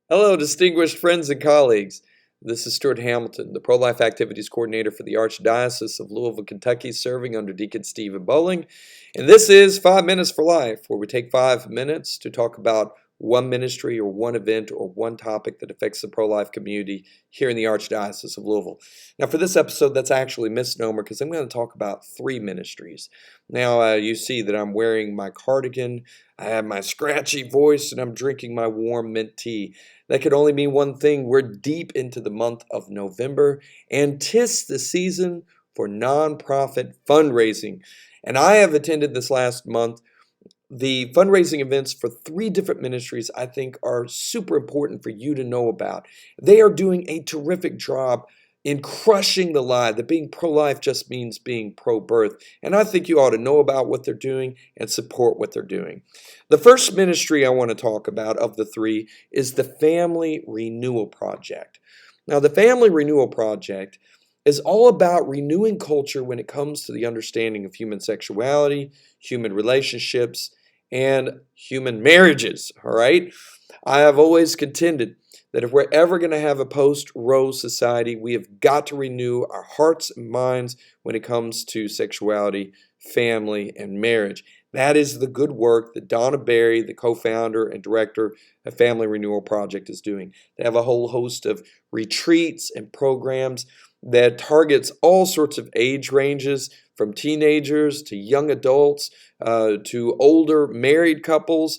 Hello, distinguished friends and colleagues. This is Stuart Hamilton, the Pro-Life Activities Coordinator for the Archdiocese of Louisville, Kentucky, serving under Deacon Stephen Bowling. And this is 5 Minutes for Life, where we take 5 minutes to talk about one ministry or one event or one topic that affects the pro-life community here in the Archdiocese of Louisville. Now, for this episode, that's actually a misnomer because I'm going to talk about 3 ministries. Now, you see that I'm wearing my cardigan, I have my scratchy voice, and I'm drinking my warm mint tea. That could only mean one thing. We're deep into the month of November, and 'tis the season for nonprofit fundraising. And I have attended this last month the fundraising events for 3 different ministries I think are super important for you to know about. They are doing a terrific job in crushing the lie that being pro-life just means being pro-birth. And I think you ought to know about what they're doing and support what they're doing. The first ministry I want to talk about of the 3 is the Family Renewal Project. Now, the Family Renewal Project is all about renewing culture when it comes to the understanding of human sexuality, human relationships, and human marriages, all right? I have always contended that if we're ever going to have a post-Roe society, we have got to renew our hearts and minds when it comes to sexuality, family, and marriage. That is the good work that Donna Berry, the co-founder and director of Family Renewal Project, is doing. They have a whole host of retreats and programs that targets all sorts of age ranges, from teenagers to young adults to older married couples,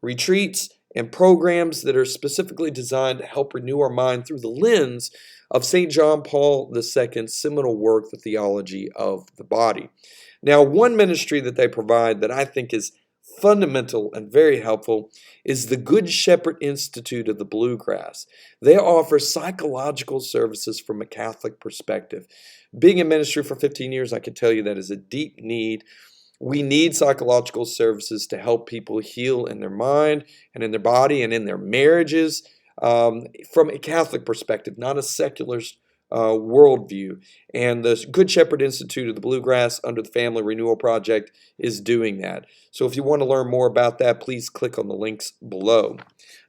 retreats and programs that are specifically designed to help renew our mind through the lens of St. John Paul II's seminal work, The Theology of the Body. Now, one ministry that they provide that I think is fundamental and very helpful is the Good Shepherd Institute of the Bluegrass. They offer psychological services from a Catholic perspective. Being in ministry for 15 years, I can tell you that is a deep need. We need psychological services to help people heal in their mind and in their body and in their marriages from a Catholic perspective, not a secular worldview. And the Good Shepherd Institute of the Bluegrass under the Family Renewal Project is doing that. So if you want to learn more about that, please click on the links below.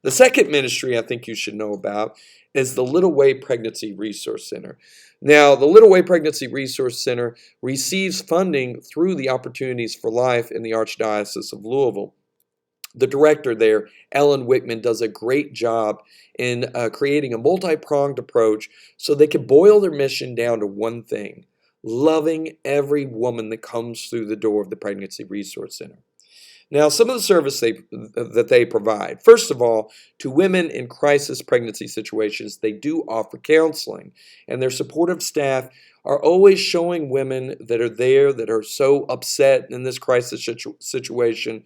The second ministry I think you should know about is the Little Way Pregnancy Resource Center. Now, the Little Way Pregnancy Resource Center receives funding through the Opportunities for Life in the Archdiocese of Louisville. The director there, Ellen Wickman, does a great job in creating a multi-pronged approach so they can boil their mission down to one thing: loving every woman that comes through the door of the Pregnancy Resource Center. Now, some of the service that they provide, first of all, to women in crisis pregnancy situations, they do offer counseling, and their supportive staff are always showing women that are there that are so upset in this crisis situation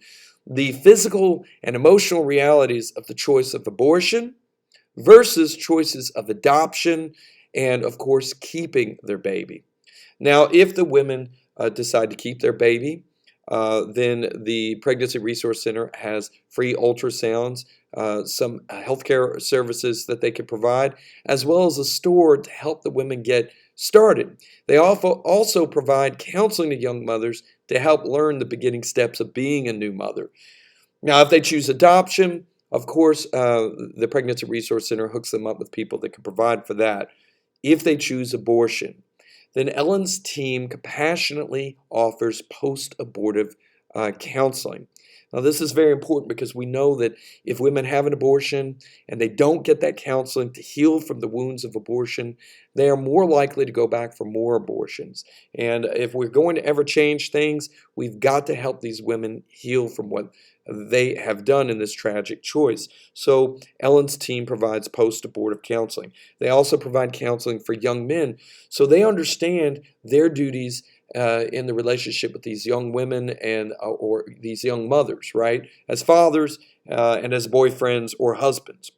the physical and emotional realities of the choice of abortion versus choices of adoption and, of course, keeping their baby. Now, if the women decide to keep their baby, then the Pregnancy Resource Center has free ultrasounds, some healthcare services that they can provide, as well as a store to help the women get started. They also provide counseling to young mothers to help learn the beginning steps of being a new mother. Now, if they choose adoption, of course, the Pregnancy Resource Center hooks them up with people that can provide for that. If they choose abortion, then Ellen's team compassionately offers post-abortive counseling. Now, this is very important because we know that if women have an abortion and they don't get that counseling to heal from the wounds of abortion, they are more likely to go back for more abortions. And if we're going to ever change things, we've got to help these women heal from what they have done in this tragic choice. So Ellen's team provides post-abortive counseling. They also provide counseling for young men so they understand their duties in the relationship with these young women and or these young mothers, right? As fathers and as boyfriends or husbands.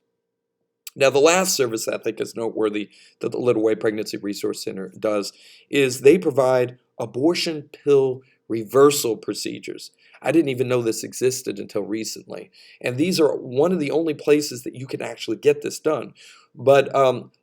Now, the last service I think is noteworthy that the Little Way Pregnancy Resource Center does is they provide abortion pill reversal procedures. I didn't even know this existed until recently. And these are one of the only places that you can actually get this done. But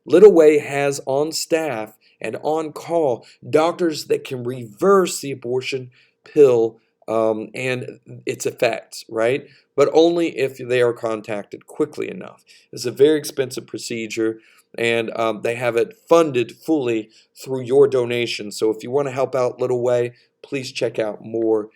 Little Way has on staff and on call doctors that can reverse the abortion pill and its effects, right? But only if they are contacted quickly enough. It's a very expensive procedure, and they have it funded fully through your donation. So if you want to help out Little Way, please check out more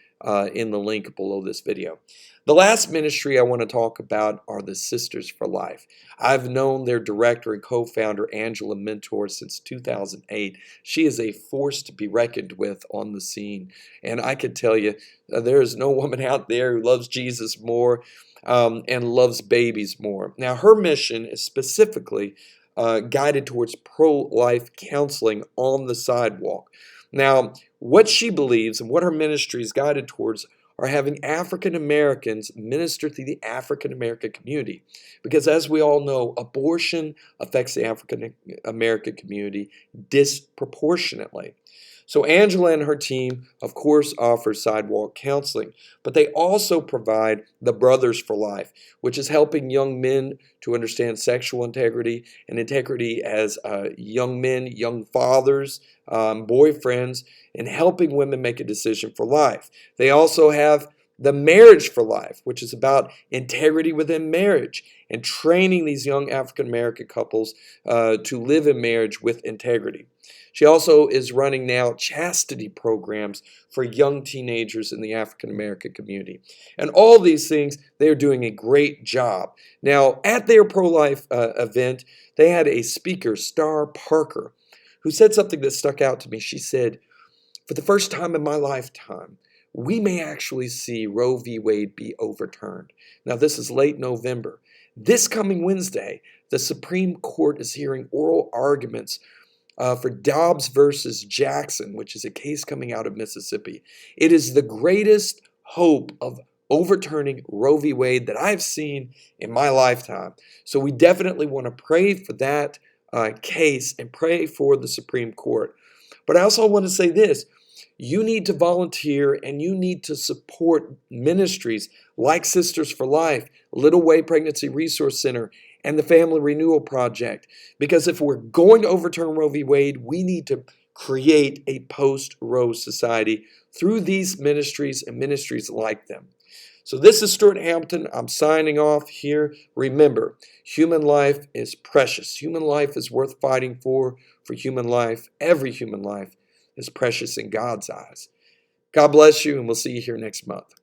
in the link below this video. The last ministry I want to talk about are the Sisters for Life. I've known their director and co-founder, Angela Mentor, since 2008. She is a force to be reckoned with on the scene. And I can tell you, there is no woman out there who loves Jesus more and loves babies more. Now, her mission is specifically guided towards pro-life counseling on the sidewalk. Now, what she believes and what her ministry is guided towards are having African Americans minister to the African American community. Because as we all know, abortion affects the African American community disproportionately. So Angela and her team, of course, offer sidewalk counseling, but they also provide the Brothers for Life, which is helping young men to understand sexual integrity and integrity as young men, young fathers, boyfriends, and helping women make a decision for life. They also have the Marriage for Life, which is about integrity within marriage and training these young African American couples to live in marriage with integrity. She also is running now chastity programs for young teenagers in the African American community. And all these things, they're doing a great job. Now, at their pro-life event, they had a speaker, Star Parker, who said something that stuck out to me. She said, "For the first time in my lifetime, we may actually see Roe v. Wade be overturned." Now, this is late November. This coming Wednesday, the Supreme Court is hearing oral arguments for Dobbs versus Jackson, which is a case coming out of Mississippi. It is the greatest hope of overturning Roe v. Wade that I've seen in my lifetime. So we definitely want to pray for that case and pray for the Supreme Court. But I also want to say this. You need to volunteer and you need to support ministries like Sisters for Life, Little Way Pregnancy Resource Center, and the Family Renewal Project. Because if we're going to overturn Roe v. Wade, we need to create a post-Roe society through these ministries and ministries like them. So this is Stuart Hamilton. I'm signing off here. Remember, human life is precious. Human life is worth fighting for human life. Every human life is precious in God's eyes. God bless you, and we'll see you here next month.